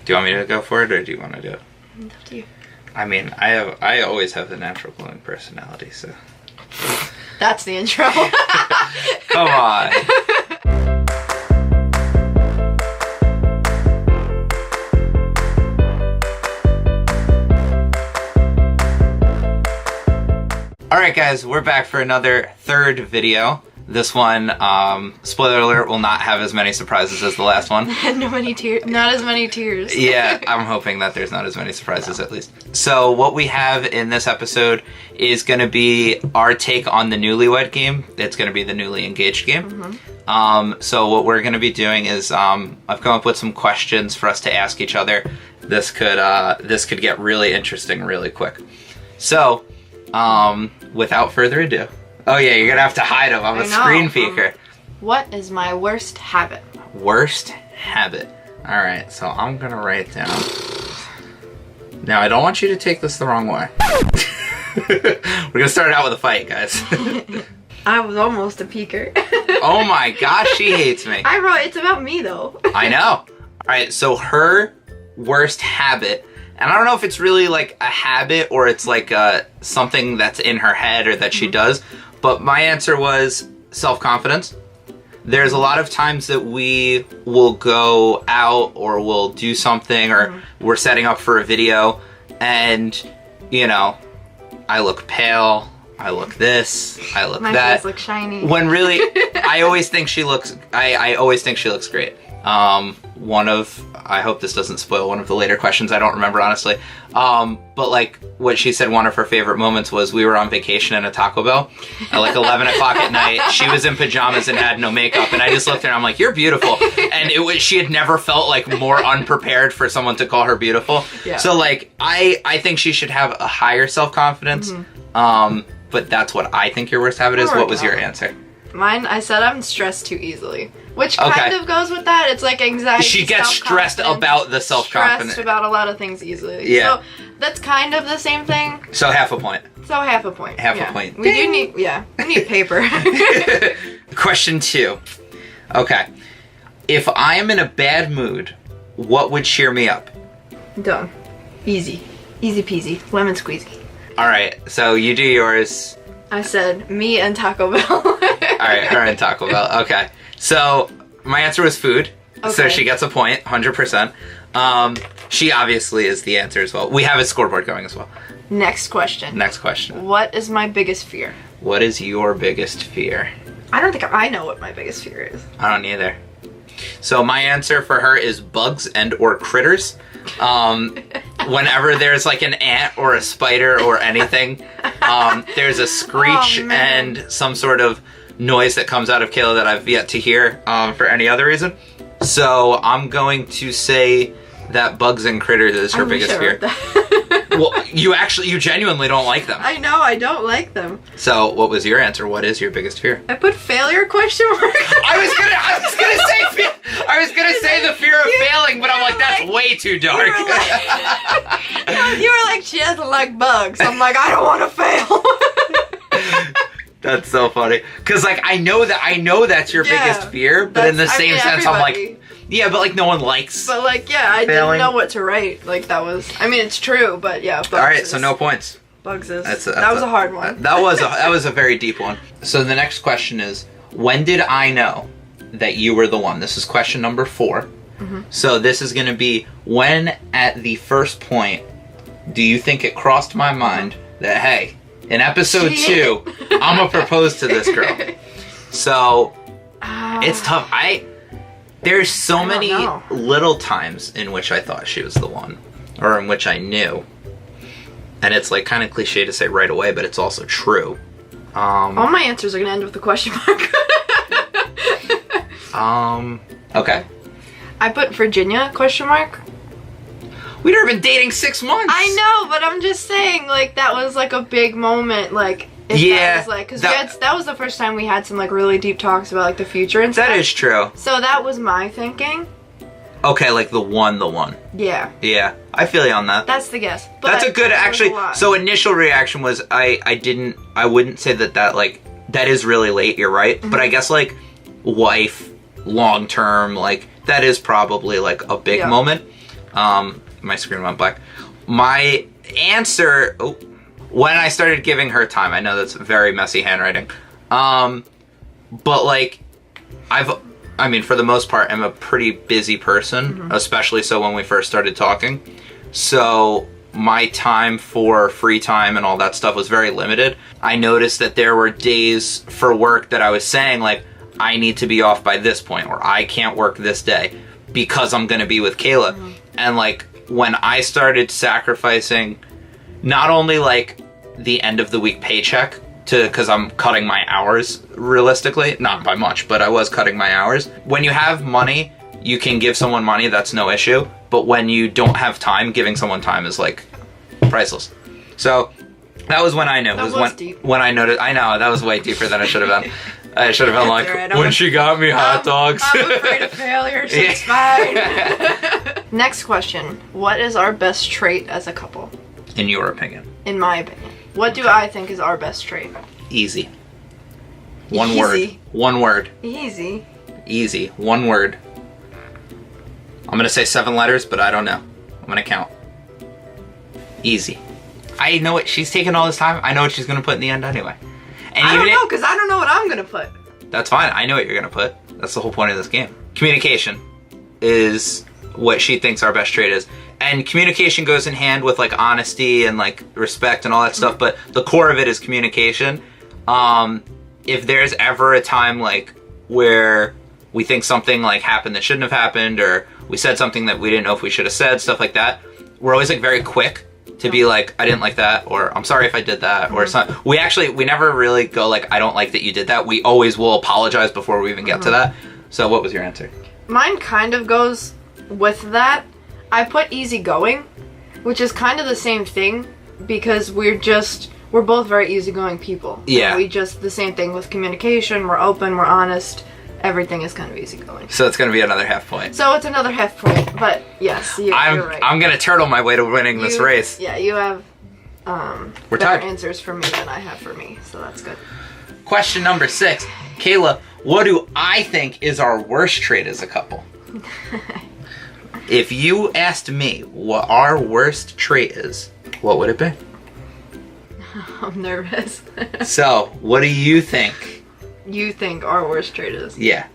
Do you want me to go for it, or do you want to do it? It's up to you. I mean, I always have the natural glowing personality, so. That's the intro. Come on. Alright guys, we're back for another third video. This one, spoiler alert, will not have as many surprises as the last one. Not as many tears. Yeah, I'm hoping that there's not as many surprises at least. So what we have in this episode is going to be our take on the Newlywed Game. It's going to be the newly engaged game. Mm-hmm. So what we're going to be doing is I've come up with some questions for us to ask each other. This could get really interesting really quick. So without further ado. Oh yeah, you're gonna have to hide them. I'm a screen peeker. What is my worst habit? Worst habit. Alright, so I'm gonna write down. Now, I don't want you to take this the wrong way. We're gonna start out with a fight, guys. I was almost a peeker. Oh my gosh, she hates me. I wrote, it's about me though. I know. Alright, so her worst habit, and I don't know if it's really like a habit or it's like something that's in her head or that she does, but my answer was self-confidence. There's a lot of times that we will go out or we'll do something or we're setting up for a video and, you know, I look pale, I look this, I look that. My face looks shiny. When really, I always think she looks, I always think she looks great. I hope this doesn't spoil one of the later questions, I don't remember honestly. But like what she said one of her favorite moments was we were on vacation in a Taco Bell at like 11 o'clock at night. She was in pajamas and had no makeup and I just looked at her and I'm like, you're beautiful. And she had never felt like more unprepared for someone to call her beautiful. Yeah. So like, I think she should have a higher self-confidence. But that's what I think your worst habit is. What was your answer? Mine, I said I'm stressed too easily. Which kind of goes with that. It's like anxiety. She gets stressed about the self-confidence. Stressed about a lot of things easily. Yeah. So that's kind of the same thing. So half a point. Half a point. Half a point. We do need, we need paper. Question 2. Okay. If I am in a bad mood, what would cheer me up? Done. Easy. Easy peasy. Lemon squeezy. Alright, so you do yours. I said me and Taco Bell. Alright, her and Taco Bell. Okay. So, my answer was food. Okay. So she gets a point, 100%. She obviously is the answer as well. We have a scoreboard going as well. Next question. Next question. What is my biggest fear? What is your biggest fear? I don't think I know what my biggest fear is. I don't either. So my answer for her is bugs and or critters. Whenever there's like an ant or a spider or anything, there's a screech and some sort of noise that comes out of Kayla that I've yet to hear for any other reason. So I'm going to say that bugs and critters is her biggest fear. Well, you genuinely don't like them. I know, I don't like them. So what was your answer? What is your biggest fear? I put failure question mark. I was gonna say the fear of failing, but I'm like, that's way too dark. You were like, she doesn't like bugs. I'm like, I don't want to fail. That's so funny. Cause like I know that's your biggest fear, but in the same sense I'm like, yeah, but like no one likes. But like, yeah, I didn't know what to write. Like that was, I mean, it's true, but yeah. Alright, so no points. Bugs is. That was a hard one. That was a very deep one. So the next question is, when did I know that you were the one? This is question number 4. So this is gonna be, when at the first point do you think it crossed my mind that, hey, in episode 2, I'm gonna propose to this girl. So it's tough. There's so many little times in which I thought she was the one, or in which I knew, and it's like kind of cliche to say right away, but it's also true. All my answers are gonna end with a question mark. Okay. I put Virginia question mark. We'd already been dating 6 months. I know, but I'm just saying, like, that was like a big moment, like. Yeah. That was like, because that was the first time we had some like really deep talks about like the future and stuff. That is true. So that was my thinking. Okay, like the one. Yeah. Yeah, I feel you on that. That's the guess. But that's a good, actually. So initial reaction was I wouldn't say that like, that is really late, you're right. But I guess like wife, long term, like that is probably like a big moment. My screen went black. My answer, when I started giving her time, I know that's very messy handwriting. But like, for the most part, I'm a pretty busy person, especially so when we first started talking. So my time for free time and all that stuff was very limited. I noticed that there were days for work that I was saying like, I need to be off by this point, or I can't work this day because I'm going to be with Kayla. And like, when I started sacrificing not only like the end of the week paycheck because I'm cutting my hours realistically, not by much, but I was cutting my hours. When you have money, you can give someone money, that's no issue. But when you don't have time, giving someone time is like priceless. So that was when I knew. That was deep. When I noticed. I know, that was way deeper than I should have been. I should have been like, right, when she got me hot dogs. I'm afraid of failure, so it's fine. Next question. What is our best trait as a couple? In your opinion? In my opinion. What do I think is our best trait? Easy. One word. One word. Easy. Easy. One word. I'm going to say 7 letters, but I don't know. I'm going to count. Easy. I know what she's taking all this time. I know what she's going to put in the end anyway. And I don't know, because I don't know what I'm going to put. That's fine. I know what you're going to put. That's the whole point of this game. Communication is what she thinks our best trait is. And communication goes in hand with like honesty and like respect and all that stuff, but the core of it is communication. If there's ever a time like where we think something like happened that shouldn't have happened, or we said something that we didn't know if we should have said, stuff like that, we're always like very quick to be like, I didn't like that, or I'm sorry if I did that, or something. We never really go like, I don't like that you did that. We always will apologize before we even get to that. So what was your answer? Mine kind of goes with that. I put easygoing, which is kind of the same thing, because we're both very easygoing people. Yeah. And the same thing with communication. We're open, we're honest. Everything is kind of easygoing. So it's going to be another half point. So it's another half point, but yes, you're right. I'm going to turtle my way to winning this race. Yeah, you have We're better tied. answers for me than I have for me, so that's good. Question number 6. Kayla, what do I think is our worst trait as a couple? If you asked me what our worst trait is, what would it be? I'm nervous. So, what do you think? You think our worst trait is? Yeah.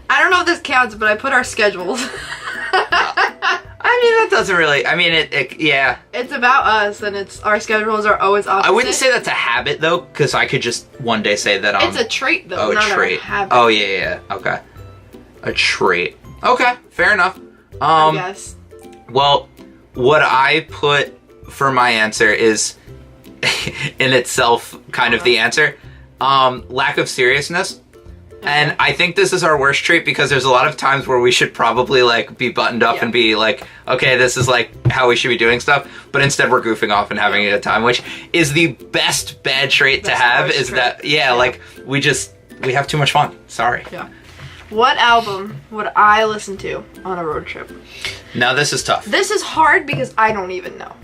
I don't know if this counts, but I put our schedules. I mean, that doesn't really, yeah. It's about us, and our schedules are always opposite. I wouldn't say that's a habit, though, because I could just one day say that It's a trait, though, not a a habit. Oh, yeah, okay. A trait. Okay, fair enough. I guess. Well, what I put for my answer is, in itself, kind of the answer. Lack of seriousness. Okay. And I think this is our worst trait because there's a lot of times where we should probably like be buttoned up and be like, okay, this is like how we should be doing stuff. But instead we're goofing off and having a good time, which is the best bad trait to have is that, like we have too much fun. Sorry. Yeah. What album would I listen to on a road trip? Now this is tough. This is hard because I don't even know.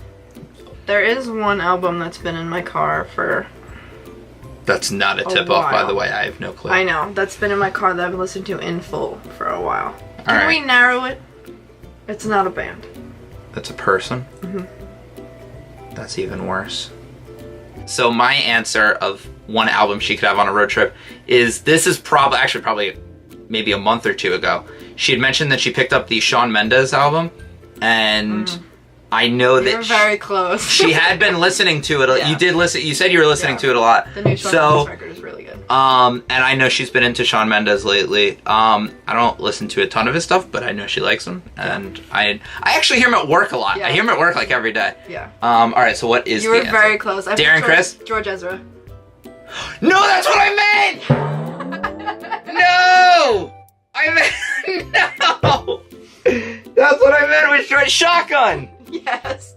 There is one album that's been in my car for... That's not a tip-off, by the way. I have no clue. I know. That's been in my car that I've listened to in full for a while. Can we narrow it? It's not a band. It's a person? Mm-hmm. That's even worse. So my answer of one album she could have on a road trip is, this is probably maybe a month or two ago. She had mentioned that she picked up the Shawn Mendes album, and... I know that you're very close. She had been listening to it. Yeah. You did listen. You said you were listening to it a lot. The new Shawn Mendes record is really good. And I know she's been into Shawn Mendes lately. I don't listen to a ton of his stuff, but I know she likes him, and I actually hear him at work a lot. Yeah. I hear him at work like every day. Yeah. All right. So what is you were very close? Darren Criss? George Ezra. No, that's what I meant. No, I meant no. That's what I meant with George Shotgun. Yes.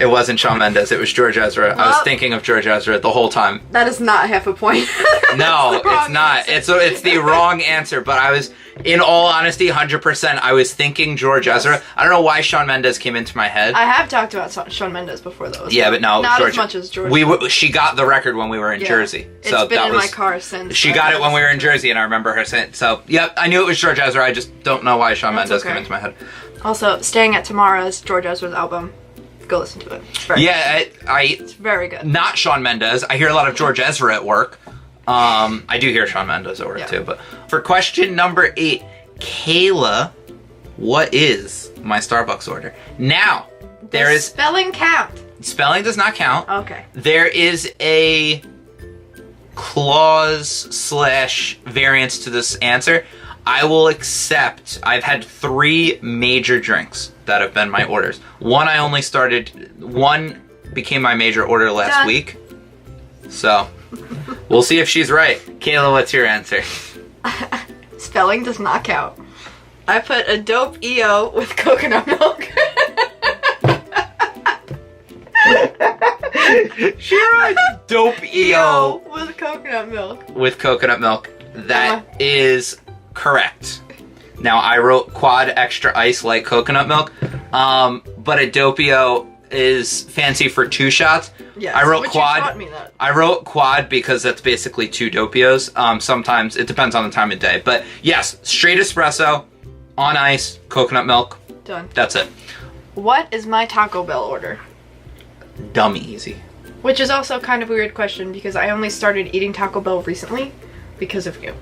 It wasn't Shawn Mendes. It was George Ezra. I was Well- thinking of George Ezra the whole time. That is not half a point. No, That's the wrong it's not. answer. It's the wrong answer. But I was, in all honesty, 100%. I was thinking George Yes. Ezra. I don't know why Shawn Mendes came into my head. I have talked about Shawn Mendes before, though. Yeah, but no, not George, as much as George. She got the record when we were in Yeah. Jersey. It's So been that in was my car since. She got it when we were in Jersey, and I remember her saying. So, yep, I knew it was George Ezra. I just don't know why Shawn That's Mendes okay. came into my head. Also, Staying at Tomorrow's George Ezra's album. Go listen to it. It's very good. It's very good. Not Shawn Mendes. I hear a lot of George Ezra at work. I do hear Shawn Mendes at work too. But for question number 8, Kayla, what is my Starbucks order? Now, there is spelling count. spelling does not count. Okay. There is a clause / variance to this answer. I will accept. I've had 3 major drinks that have been my orders. One became my major order last Done. week. So, we'll see if she's right. Kayla, what's your answer? Spelling does not count. I put a dope EO with coconut milk. She wrote dope EO with coconut milk. with coconut milk. That is correct. Now, I wrote quad extra ice like coconut milk, but a Doppio is fancy for 2 shots. Yes, I wrote which quad. You taught me that. I wrote quad because that's basically 2 Doppios. Sometimes it depends on the time of day, but yes, straight espresso, on ice, coconut milk. Done. That's it. What is my Taco Bell order? Dumb easy. Which is also kind of a weird question because I only started eating Taco Bell recently because of you.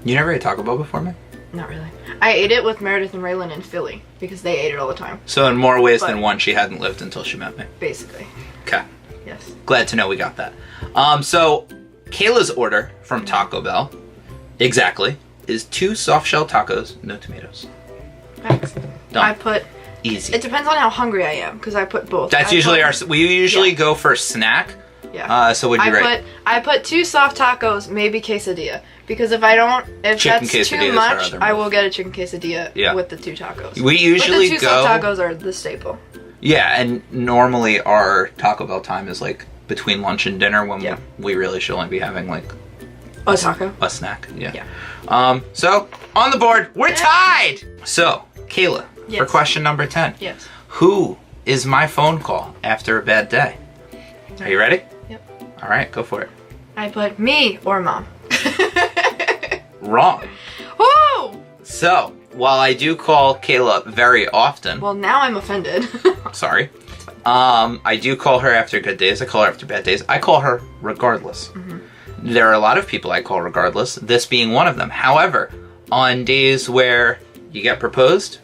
You never ate Taco Bell before, man? Not really. I ate it with Meredith and Raylan in Philly because they ate it all the time, So in more ways But- than one, she hadn't lived until she met me. basically. Okay. Yes. Glad to know we got that. So Kayla's order from Taco Bell, exactly, is 2 soft shell tacos, no tomatoes. Thanks. Done. I put. Easy. It depends on how hungry I am because I put both. That's I usually put, we usually Yeah. go for snack. Yeah. So would you rate? I put 2 soft tacos, maybe quesadilla. Because if Chicken that's quesadillas too are much, other I move. will get a chicken quesadilla Yeah. with the 2 tacos. We usually but the 2 go. soft tacos are the staple. Yeah, and normally our Taco Bell time is like between lunch and dinner when Yeah. we really should only be having like A taco. a snack. Yeah. Yeah. So on the board, we're tied. So Kayla, for Yes. question number 10. Yes. Who is my phone call after a bad day? Are you ready? Yep. All right, go for it. I put me or mom. Wrong. Woo! So while I do call Kayla very often, Well, now I'm offended. sorry, I do call her after good days. I call her after bad days. I call her regardless. There are a lot of people I call regardless, this being one of them. However, on days where you get proposed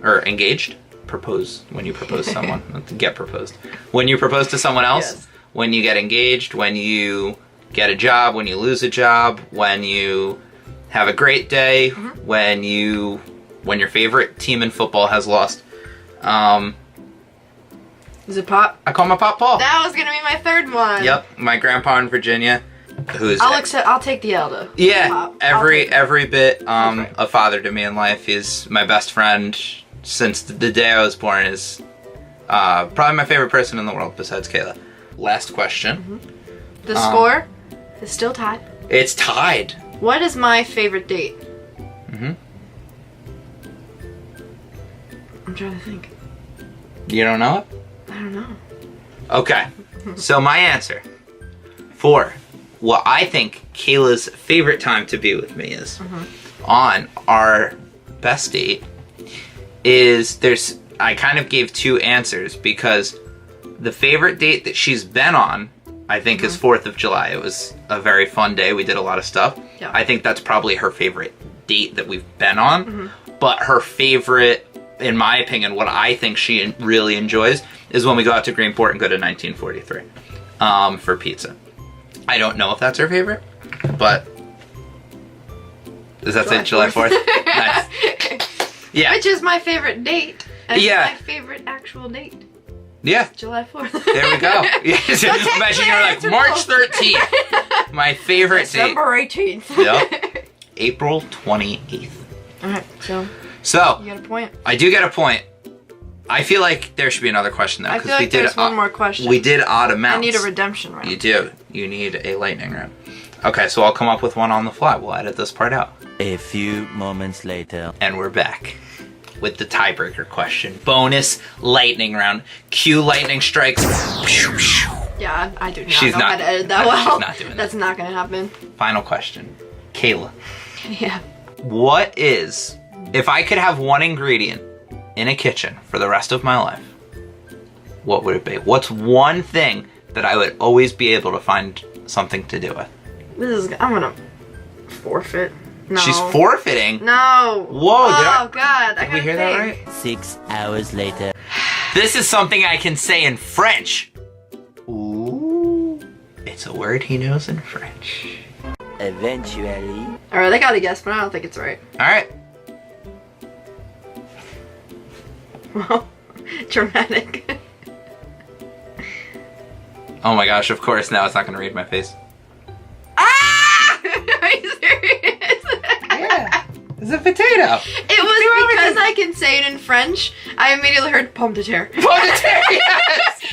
or engaged, propose when you propose to someone, get proposed. When you propose to someone else, Yes. when you get engaged, when you get a job, when you lose a job, when you have a great day, when your favorite team in football has lost. Is it Pop? I call my Pop Paul. That was gonna be my 3rd one. Yep, my grandpa in Virginia, who's I'll take the Elda. yeah, Pop. every bit Okay. a father to me in life. He's my best friend since the day I was born. Is probably my favorite person in the world besides Kayla. Last question. The score is still tied. It's tied. What is my favorite date? I'm trying to think. You don't know it? I don't know. Okay. So my answer for what I think Kayla's favorite time to be with me is on our best date is I kind of gave 2 answers because the favorite date that she's been on I think is 4th of July. It was a very fun day. We did a lot of stuff. Yeah. I think that's probably her favorite date that we've been on. But her favorite, in my opinion, what I think she really enjoys is when we go out to Greenport and go to 1943 for pizza. I don't know if that's her favorite, but does that say July 4th? Nice. Yeah. Which is my favorite date. And Yeah. my favorite actual date. Yeah. July 4th. There we go. Imagine you're like March 13th. My favorite date. December 18th. Yep. April 28th. Alright, so So you got a point. I do get a point. I feel like there should be another question though. I feel like there's one more question. We did odd amounts. I need a redemption round. You do. You need a lightning round. Okay, so I'll come up with one on the fly. We'll edit this part out. A few moments later. And we're back with the tiebreaker question. Bonus lightning round. Cue lightning strikes. Yeah, I do not She's know not- how to edit that well. she's not doing that. That's not gonna happen. Final question. Kayla, Yeah. what is, if I could have one ingredient in a kitchen for the rest of my life, what would it be? What's one thing that I would always be able to find something to do with? I'm gonna forfeit. No. She's forfeiting? No. Whoa, Oh God, Did we hear that right? 6 hours later. This is something I can say in French. Ooh. It's a word he knows in French. Eventually. All right, I got a guess, but I don't think it's right. All right. Well, dramatic. Oh my gosh, of course, now it's not going to read my face. Ah! Are you serious? Yeah. It's a potato. It was because I can say it in French. I immediately heard pomme de terre. Pomme de terre, yes!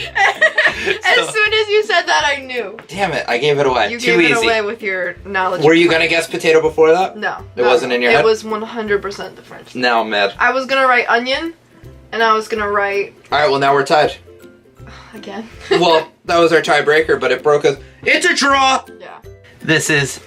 As soon as you said that, I knew. Damn it, I gave it away. You Too gave easy. it away with your knowledge. Were of you French. going to guess potato before that? No. It wasn't in your head? It was 100% the French. Now I'm mad. I was gonna write onion, and I was gonna write... Alright, well now we're tied. Again. Well, that was our tiebreaker, but it broke us. It's a draw! Yeah. This is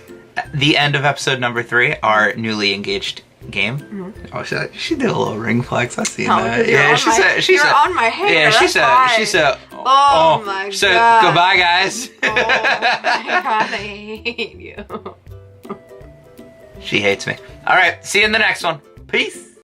the end of episode number 3, our newly engaged game. Mm-hmm. Oh, she did a little ring flex. I seen Oh, that. 'cause you're on my hair. Yeah, she that's said. why. She said. Oh my she said, God. goodbye, guys. Oh my God, I hate you. She hates me. All right, see you in the next one. Peace.